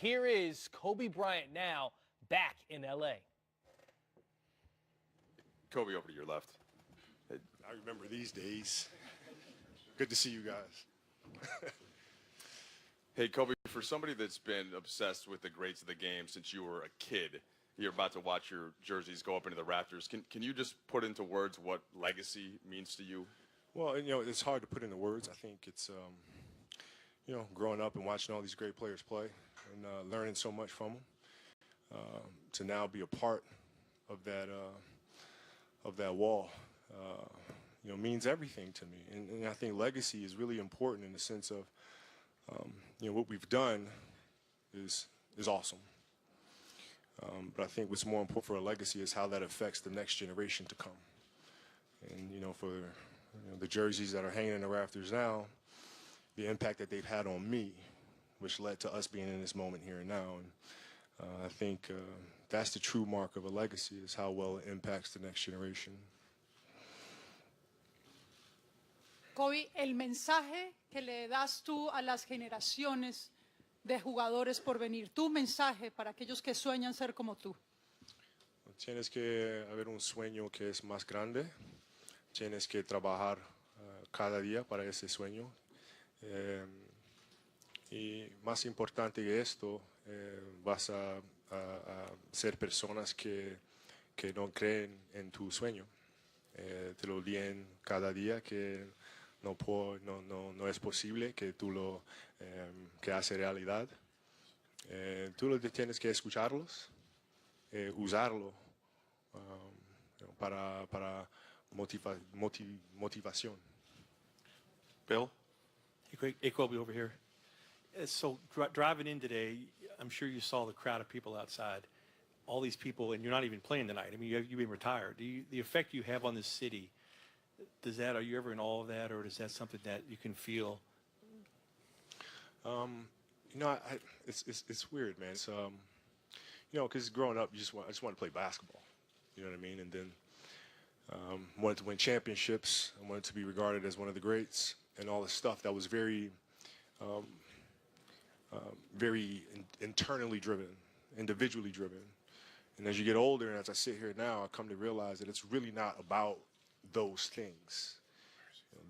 Here is Kobe Bryant now back in L.A. Kobe, over to your left. I remember these days. Good to see you guys. Hey, Kobe, for somebody that's been obsessed with the greats of the game since you were a kid, you're about to watch your jerseys go up into the rafters. Can you just put into words what legacy means to you? Well, it's hard to put into words. I think it's, growing up and watching all these great players play and learning so much from them, to now be a part of that wall, means everything to me. And I think legacy is really important in the sense of, what we've done is awesome. But I think what's more important for a legacy is how that affects the next generation to come. And, for the jerseys that are hanging in the rafters now, the impact that they've had on me, which led to us being in this moment here and now. And I think that's the true mark of a legacy, is how well it impacts the next generation. Kobe, el mensaje que le das tú a las generaciones de jugadores por venir, tu mensaje para aquellos que sueñan ser como tú. Tienes que haber un sueño que es más grande, tienes que trabajar cada día para ese sueño. Y más importante que esto, vas a ser personas que no creen en tu sueño. Te lo digan cada día que no es posible que tú lo que hace realidad. Tú lo tienes que escucharlos, usarlo para motivación. Bill? Hey, Kobe, over here. So driving in today, I'm sure you saw the crowd of people outside. All these people, and you're not even playing tonight. I mean, you've been retired. The effect you have on this city, are you ever in awe of that, or is that something that you can feel? It's weird, man. It's because growing up, I just wanted to play basketball. You know what I mean? And then wanted to win championships. I wanted to be regarded as one of the greats, and all this stuff that was very internally driven, individually driven. And as you get older, and as I sit here now, I come to realize that it's really not about those things.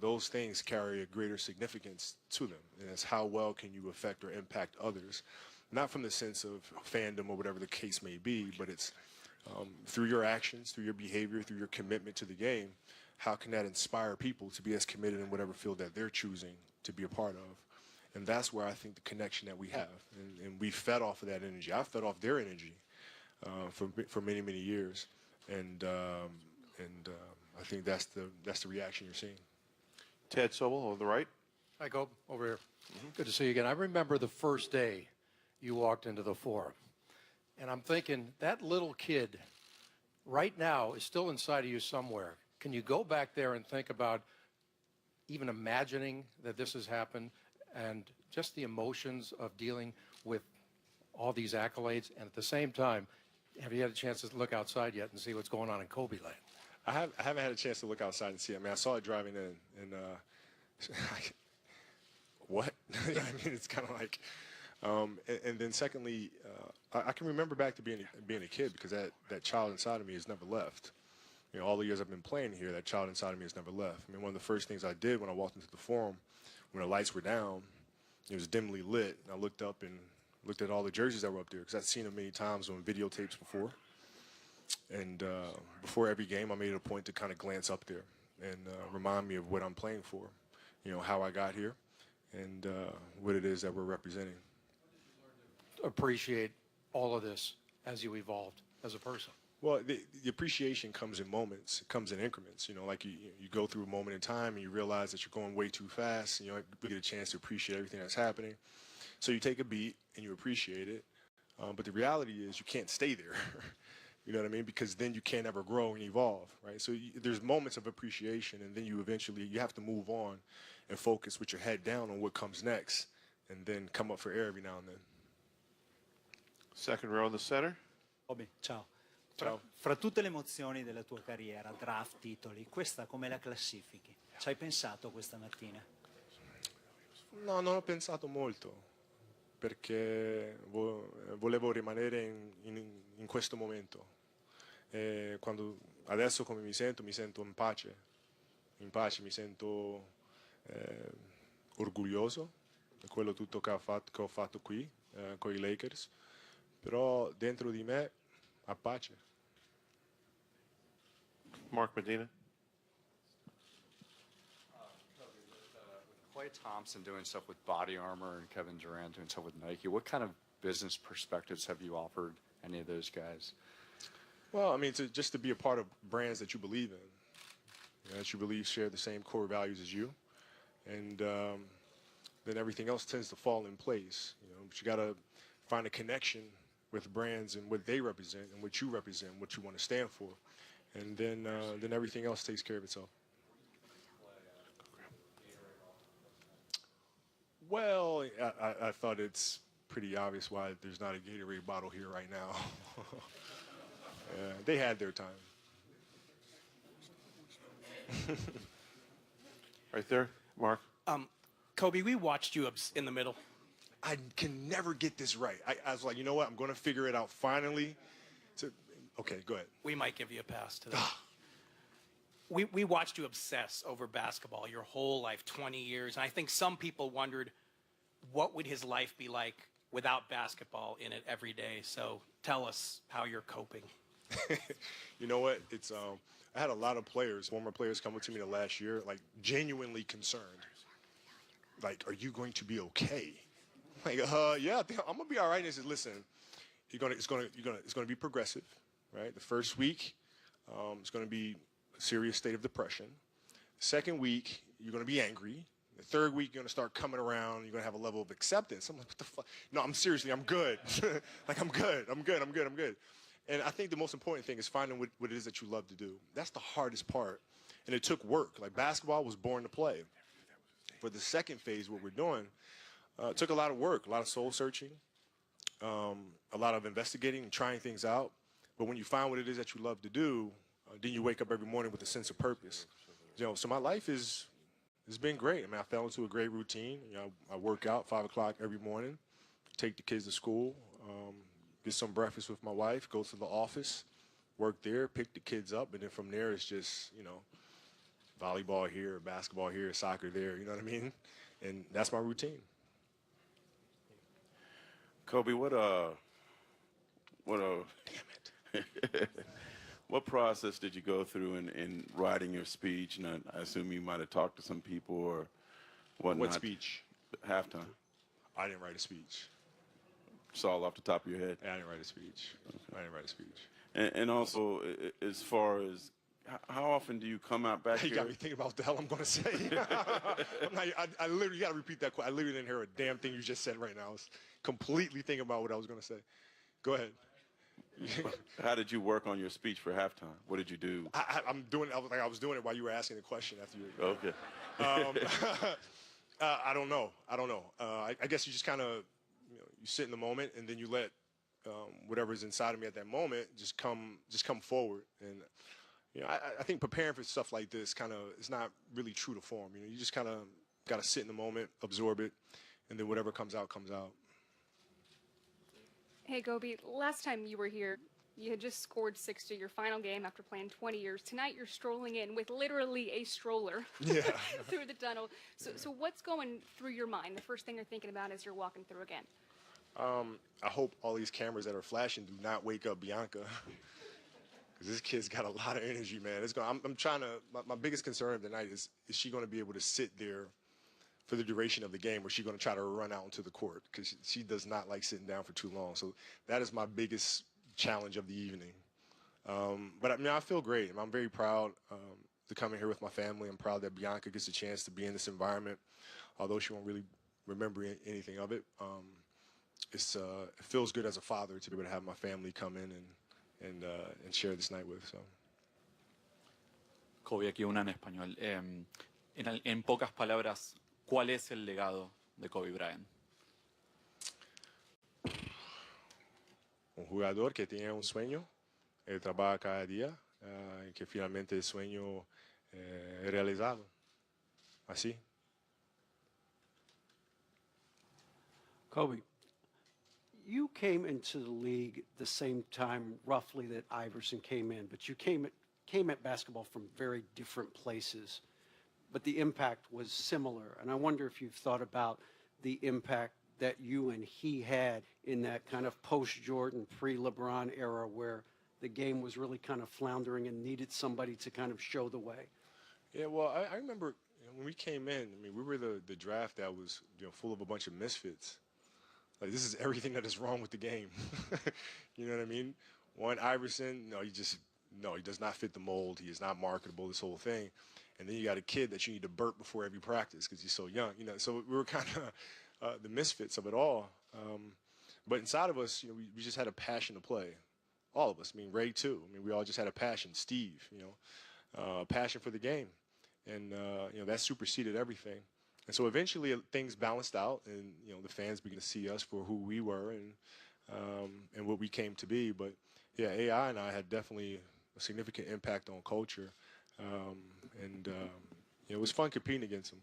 Those things carry a greater significance to them, and it's how well can you affect or impact others, not from the sense of fandom or whatever the case may be, but it's through your actions, through your behavior, through your commitment to the game. How can that inspire people to be as committed in whatever field that they're choosing to be a part of? And that's where I think the connection that we have, and we fed off of that energy. I fed off their energy for many, many years, and I think that's the reaction you're seeing. Ted Sobel, on the right. Hi, Kobe, over here. Good to see you again. I remember the first day you walked into the Forum, and I'm thinking, that little kid right now is still inside of you somewhere. Can you go back there and think about even imagining that this has happened, and just the emotions of dealing with all these accolades, and at the same time, have you had a chance to look outside yet and see what's going on in Kobe land? I haven't had a chance to look outside and see it. I mean, I saw it driving in, and what? I mean, it's kind of like, and then secondly, I can remember back to being a kid, because that child inside of me has never left. All the years I've been playing here, that child inside of me has never left. I mean, one of the first things I did when I walked into the Forum, when the lights were down, it was dimly lit, and I looked up and looked at all the jerseys that were up there, because I'd seen them many times on videotapes before. And before every game, I made it a point to kind of glance up there and remind me of what I'm playing for, how I got here, and what it is that we're representing. Appreciate all of this as you evolved as a person. Well, the appreciation comes in moments. It comes in increments. Like you go through a moment in time and you realize that you're going way too fast, and you get a chance to appreciate everything that's happening. So you take a beat and you appreciate it. But the reality is you can't stay there. You know what I mean? Because then you can't ever grow and evolve, right? So there's moments of appreciation, and then you have to move on and focus with your head down on what comes next, and then come up for air every now and then. Second row in the center. Bobby, ciao. Ciao. Fra tutte le emozioni della tua carriera, draft, titoli, questa come la classifichi? Ci hai pensato questa mattina? No, non ho pensato molto, perché volevo rimanere in questo momento. Adesso come mi sento in pace, mi sento orgoglioso di quello tutto che ho fatto qui con i Lakers, però dentro di me a pace. Mark Medina. Klay Thompson doing stuff with Body Armor and Kevin Durant doing stuff with Nike. What kind of business perspectives have you offered any of those guys? Well, I mean, just to be a part of brands that you believe in, that you believe share the same core values as you, and then everything else tends to fall in place. But you got to find a connection with brands and what they represent and what you represent, what you want to stand for, and then everything else takes care of itself. Well, I thought it's pretty obvious why there's not a Gatorade bottle here right now. They had their time. Right there, Mark. Kobe, we watched you in the middle. I can never get this right. I was like, you know what? I'm going to figure it out finally. Okay, go ahead. We might give you a pass to that. We watched you obsess over basketball your whole life, 20 years. And I think some people wondered, what would his life be like without basketball in it every day? So tell us how you're coping. You know what? It's I had a lot of players, former players, come up to me the last year, like genuinely concerned. Like, are you going to be okay? Like, yeah, I'm gonna be all right. And they said, listen, it's gonna be progressive, right? The first week, it's gonna be a serious state of depression. The second week, you're gonna be angry. The third week, you're gonna start coming around. You're gonna have a level of acceptance. I'm like, what the fuck? No, I'm good. Like, I'm good. And I think the most important thing is finding what it is that you love to do. That's the hardest part. And it took work. Like, basketball was born to play. For the second phase, what we're doing, it took a lot of work, a lot of soul searching, a lot of investigating and trying things out. But when you find what it is that you love to do, then you wake up every morning with a sense of purpose. So my life has been great. I mean, I fell into a great routine. I work out 5 o'clock every morning, take the kids to school, get some breakfast with my wife, go to the office, work there, pick the kids up, and then from there it's just, volleyball here, basketball here, soccer there, you know what I mean? And that's my routine. Kobe, what process did you go through in writing your speech? And I assume you might have talked to some people or whatnot. What speech? Halftime. I didn't write a speech. It's all off the top of your head. I didn't write a speech. Okay. I didn't write a speech. And also, as far as how often do you come out back You here? got me thinking about what the hell I'm going to say. I literally got to repeat that. I literally didn't hear a damn thing you just said right now. I was completely thinking about what I was going to say. Go ahead. How did you work on your speech for halftime? What did you do? I was doing it while you were asking the question after you. Okay. I don't know. I guess you just kind of, you sit in the moment and then you let whatever's inside of me at that moment just come forward. And I think preparing for stuff like this kind of is not really true to form. You just kind of got to sit in the moment, absorb it, and then whatever comes out comes out. Hey, Gobi, last time you were here, you had just scored 60, your final game after playing 20 years. Tonight, you're strolling in with literally a stroller through the tunnel. So what's going through your mind? The first thing you're thinking about as you're walking through again? I hope all these cameras that are flashing do not wake up Bianca. Because this kid's got a lot of energy, man. I'm trying to, my biggest concern tonight is she going to be able to sit there for the duration of the game, or is she going to try to run out into the court? Because she does not like sitting down for too long. So that is my biggest challenge of the evening. But I mean, I feel great. I'm very proud to come in here with my family. I'm proud that Bianca gets a chance to be in this environment, although she won't really remember anything of it. It feels good as a father to be able to have my family come in and share this night with. So. Kobe, aquí una en español. En pocas palabras, ¿cuál es el legado de Kobe Bryant? Un jugador que tiene un sueño, él trabaja cada día, y que finalmente el sueño es realizado. Así. Kobe, you came into the league the same time roughly that Iverson came in, but you came at basketball from very different places, but the impact was similar. And I wonder if you've thought about the impact that you and he had in that kind of post-Jordan, pre-LeBron era where the game was really kind of floundering and needed somebody to kind of show the way. Yeah, well, I remember when we came in, I mean, we were the draft that was full of a bunch of misfits. Like, this is everything that is wrong with the game. You know what I mean? One, Iverson, he does not fit the mold. He is not marketable, this whole thing. And then you got a kid that you need to burp before every practice because he's so young. So we were kind of the misfits of it all. But inside of us, we just had a passion to play. All of us. I mean, Ray too. I mean, we all just had a passion. Steve, a passion for the game. And, that superseded everything. And so eventually things balanced out, and the fans began to see us for who we were and what we came to be. But yeah, AI and I had definitely a significant impact on culture, and it was fun competing against him.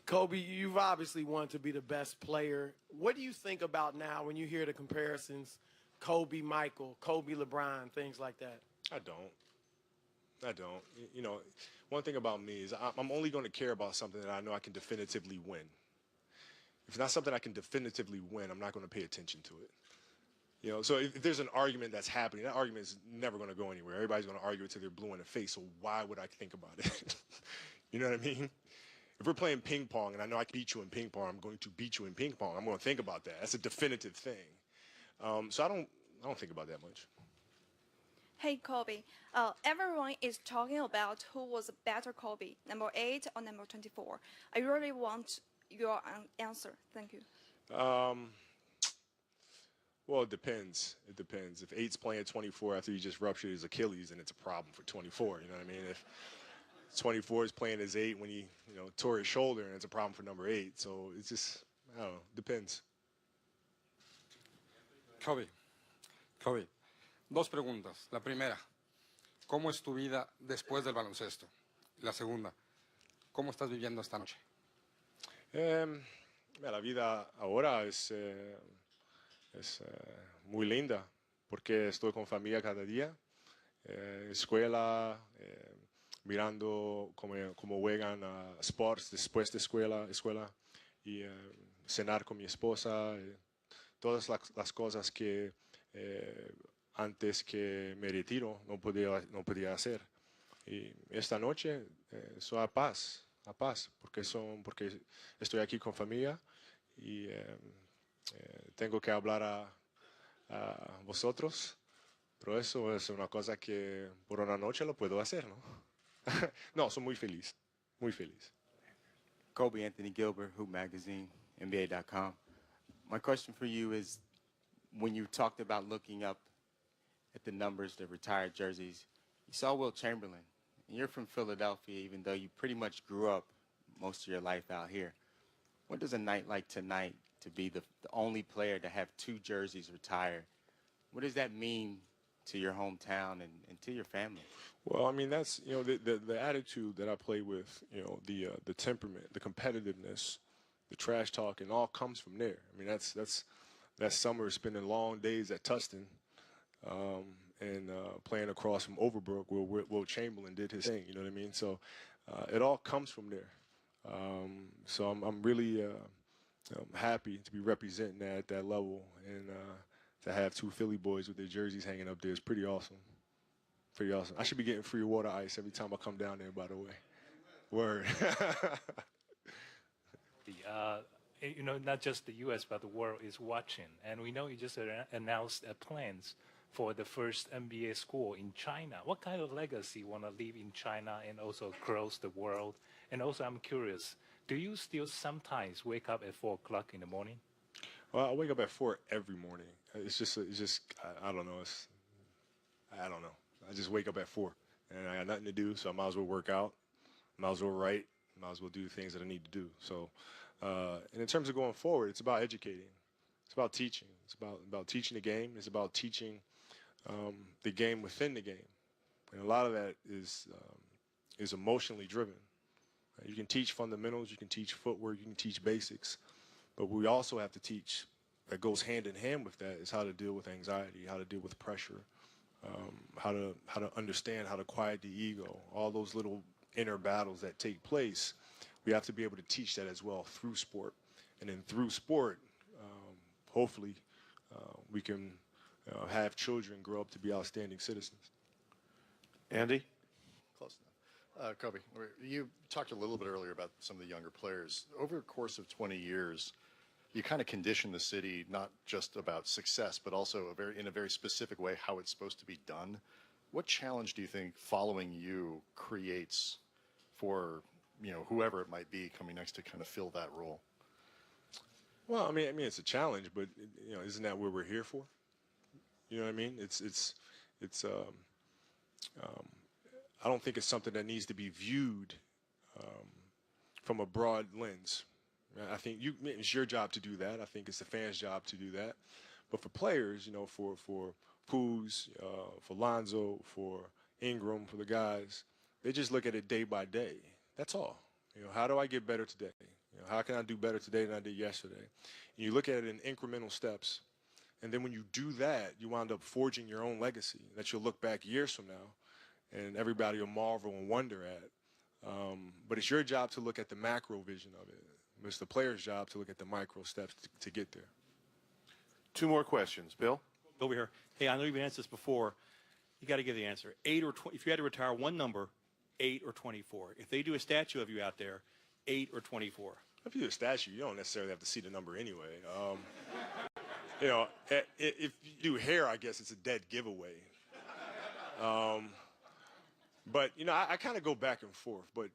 Kobe, you've obviously wanted to be the best player. What do you think about now when you hear the comparisons, Kobe, Michael, Kobe, LeBron, things like that? I don't. One thing about me is I'm only going to care about something that I know I can definitively win. If it's not something I can definitively win, I'm not going to pay attention to it. So if there's an argument that's happening, that argument is never going to go anywhere. Everybody's going to argue until they're blue in the face, so why would I think about it? You know what I mean? If we're playing ping pong and I know I can beat you in ping pong, I'm going to beat you in ping pong. I'm going to think about that. That's a definitive thing. So I don't think about that much. Hey, Kobe. Everyone is talking about who was a better Kobe, number 8 or number 24. I really want your answer. Thank you. Well, it depends. It depends. If 8's playing 24 after he just ruptured his Achilles, then it's a problem for 24. You know what I mean? If 24 is playing as 8 when he, tore his shoulder, and it's a problem for number 8. So it's just, I don't know. Depends. Kobe, dos preguntas. La primera, ¿cómo es tu vida después del baloncesto? La segunda, ¿cómo estás viviendo esta noche? La vida ahora es muy linda porque estoy con familia cada día, escuela, mirando cómo juegan sports después de escuela y cenar con mi esposa, todas las cosas que antes que me retiro no podía hacer. Y esta noche soy a paz, porque estoy aquí con familia y tengo que hablar a vosotros, pero eso es una cosa que por una noche lo puedo hacer, ¿no? No, soy muy feliz, muy feliz. Kobe Anthony Gilbert, Hoop Magazine, NBA.com. My question for you is, when you talked about looking up at the numbers, the retired jerseys, you saw Wilt Chamberlain. And you're from Philadelphia, even though you pretty much grew up most of your life out here. What does a night like tonight, to be the only player to have 2 jerseys retired, what does that mean to your hometown and to your family? Well, I mean, that's, the attitude that I play with, the temperament, the competitiveness, the trash talking, all comes from there. I mean, that summer spending long days at Tustin and playing across from Overbrook where Wilt Chamberlain did his thing, you know what I mean? So it all comes from there. So I'm really happy to be representing that at that level, and to have 2 Philly boys with their jerseys hanging up there is pretty awesome. Pretty awesome. I should be getting free water ice every time I come down there, by the way. Word. Not just the U.S., but the world is watching. And we know you just announced plans for the first NBA school in China. What kind of legacy you want to leave in China and also across the world? And also, I'm curious, do you still sometimes wake up at 4 o'clock in the morning? Well, I wake up at 4 every morning. It's just I don't know. I don't know. I just wake up at 4, and I got nothing to do, so I might as well work out, might as well write, might as well do the things that I need to do. So, and in terms of going forward, it's about educating. It's about teaching. It's about teaching the game. It's about teaching the game within the game, and a lot of that is emotionally driven. You can teach fundamentals. You can teach footwork. You can teach basics, but we also have to teach that goes hand in hand with that is how to deal with anxiety, how to deal with pressure, how to understand how to quiet the ego, all those little inner battles that take place. We have to be able to teach that as well through sport. And then through sport, hopefully, we can have children grow up to be outstanding citizens. Andy? Close enough. Kobe, you talked a little bit earlier about some of the younger players. Over the course of 20 years, you kind of condition the city not just about success, but also in a very specific way how it's supposed to be done. What challenge do you think following you creates for whoever it might be coming next to kind of fill that role? Well, I mean, it's a challenge, but isn't that what we're here for? You know what I mean? I don't think it's something that needs to be viewed from a broad lens. I think it's your job to do that. I think it's the fans' job to do that. But for players, for Poos, for Lonzo, for Ingram, for the guys, they just look at it day by day. That's all. How do I get better today? How can I do better today than I did yesterday? And you look at it in incremental steps. And then when you do that, you wind up forging your own legacy that you'll look back years from now and everybody will marvel and wonder at. But it's your job to look at the macro vision of it. It's the player's job to look at the micro steps to get there. 2 more questions. Bill? Over here. Hey, I know you've answered this before. You got to give the answer. 8 or 20. If you had to retire one number, 8 or 24. If they do a statue of you out there, 8 or 24. If you do a statue, you don't necessarily have to see the number anyway. If you do hair, I guess it's a dead giveaway. But I kind of go back and forth. But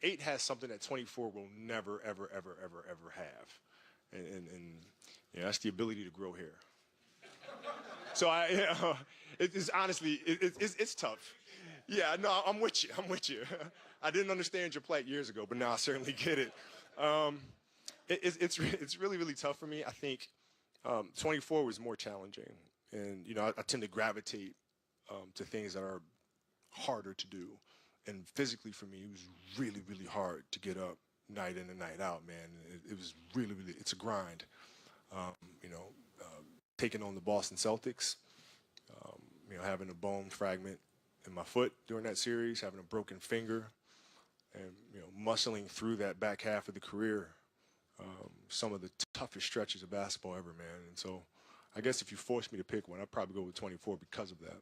8 has something that 24 will never, ever, ever, ever, ever have, and that's the ability to grow hair. So it's honestly it's tough. Yeah, no, I'm with you. I didn't understand your plight years ago, but now I certainly get it. It's really, really tough for me. I think 24 was more challenging, and I tend to gravitate to things that are harder to do. And physically for me, it was really, really hard to get up night in and night out, man. It was really, really, it's a grind. Taking on the Boston Celtics, having a bone fragment in my foot during that series, having a broken finger, and muscling through that back half of the career, some of the toughest stretches of basketball ever, man. And so I guess if you forced me to pick one, I'd probably go with 24 because of that.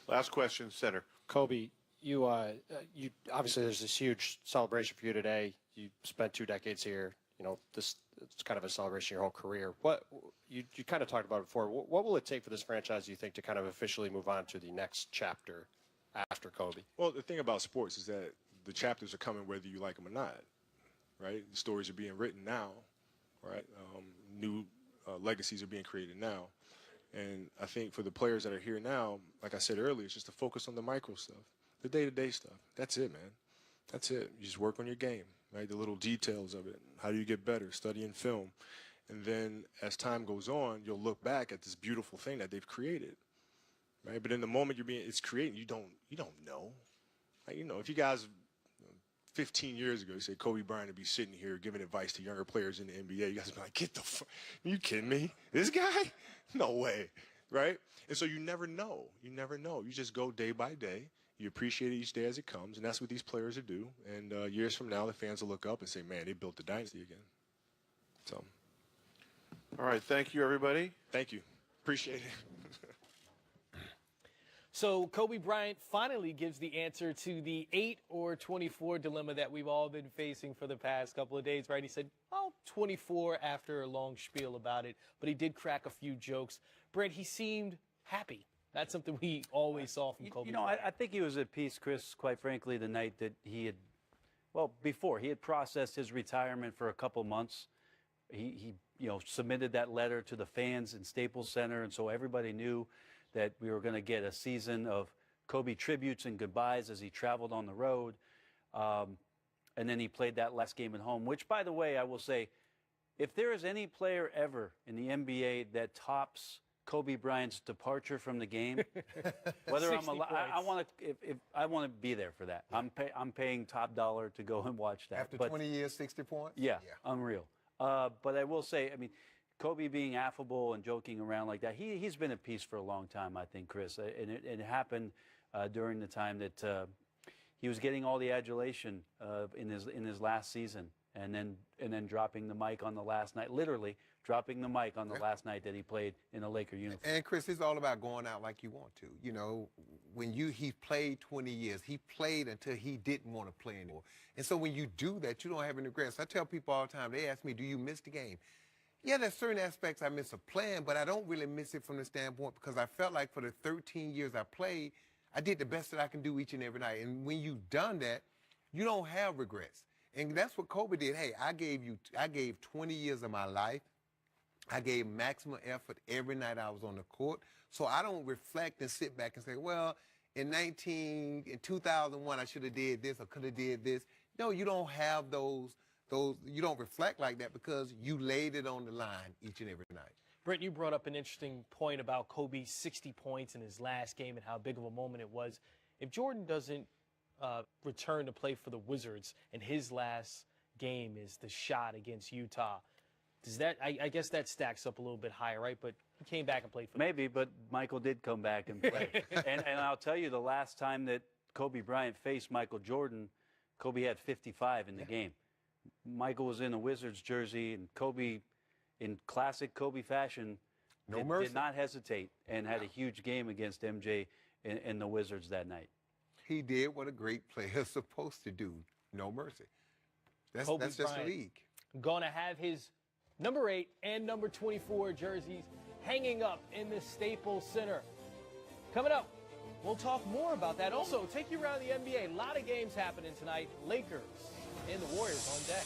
Last question, center. Kobe, you obviously there's this huge celebration for you today. You spent 2 decades here. It's kind of a celebration of your whole career. What you kind of talked about it before. What will it take for this franchise, do you think, to kind of officially move on to the next chapter after Kobe? Well, the thing about sports is that the chapters are coming whether you like them or not, right? The stories are being written now, right? New legacies are being created now. And I think for the players that are here now, like I said earlier, it's just to focus on the micro stuff, the day-to-day stuff. That's it, man. That's it. You just work on your game, right? The little details of it. How do you get better? Studying film. And then as time goes on, you'll look back at this beautiful thing that they've created, right? But in the moment it's creating, you don't know. Like, if you guys 15 years ago, you said Kobe Bryant would be sitting here giving advice to younger players in the NBA, you guys would be like, get the fuck, are you kidding me? This guy? No way, right? And so you never know. You never know. You just go day by day. You appreciate each day as it comes, and that's what these players will do. And years from now, the fans will look up and say, man, they built the dynasty again. So. All right, thank you, everybody. Thank you. Appreciate it. So Kobe Bryant finally gives the answer to the 8 or 24 dilemma that we've all been facing for the past couple of days, right? He said, 24 after a long spiel about it, but he did crack a few jokes. Brent, he seemed happy. That's something we always saw from Kobe Bryant. I think he was at peace, Chris, quite frankly, the night that he had, before he had processed his retirement for a couple months. He submitted that letter to the fans in Staples Center, and so everybody knew that we were going to get a season of Kobe tributes and goodbyes as he traveled on the road. And then he played that last game at home, which, by the way, I will say, if there is any player ever in the NBA that tops Kobe Bryant's departure from the game, whether I'm alive, I want to be there for that. Yeah. I'm paying top dollar to go and watch that. After 20 years, 60 points? Yeah, unreal. But I will say, Kobe being affable and joking around like that, he's been at peace for a long time, I think, Chris. And it happened during the time that he was getting all the adulation in his last season, and then dropping the mic on the last night, literally dropping the mic on the last night that he played in a Laker uniform. And Chris, it's all about going out like you want to. You know, when he played 20 years, he played until he didn't want to play anymore. And so when you do that, you don't have any regrets. I tell people all the time, they ask me, do you miss the game? Yeah, there's certain aspects I miss of playing, but I don't really miss it from the standpoint because I felt like for the 13 years I played, I did the best that I can do each and every night. And when you've done that, you don't have regrets. And that's what Kobe did. Hey, I gave 20 years of my life. I gave maximum effort every night I was on the court. So I don't reflect and sit back and say, well, in 2001, I should have did this or could have did this. No, you don't have those, you don't reflect like that because you laid it on the line each and every night. Brent, you brought up an interesting point about Kobe's 60 points in his last game and how big of a moment it was. If Jordan doesn't return to play for the Wizards and his last game is the shot against Utah, does that, I guess that stacks up a little bit higher, right? But he came back and played for Maybe, but Michael did come back and play. and I'll tell you, the last time that Kobe Bryant faced Michael Jordan, Kobe had 55 in the game. Michael was in a Wizards jersey, and Kobe, in classic Kobe fashion, did not hesitate and had a huge game against MJ in the Wizards that night. He did what a great player is supposed to do. No mercy. That's just the league. Going to have his number 8 and number 24 jerseys hanging up in the Staples Center. Coming up, we'll talk more about that. Also, take you around the NBA. A lot of games happening tonight. Lakers and the Warriors on deck.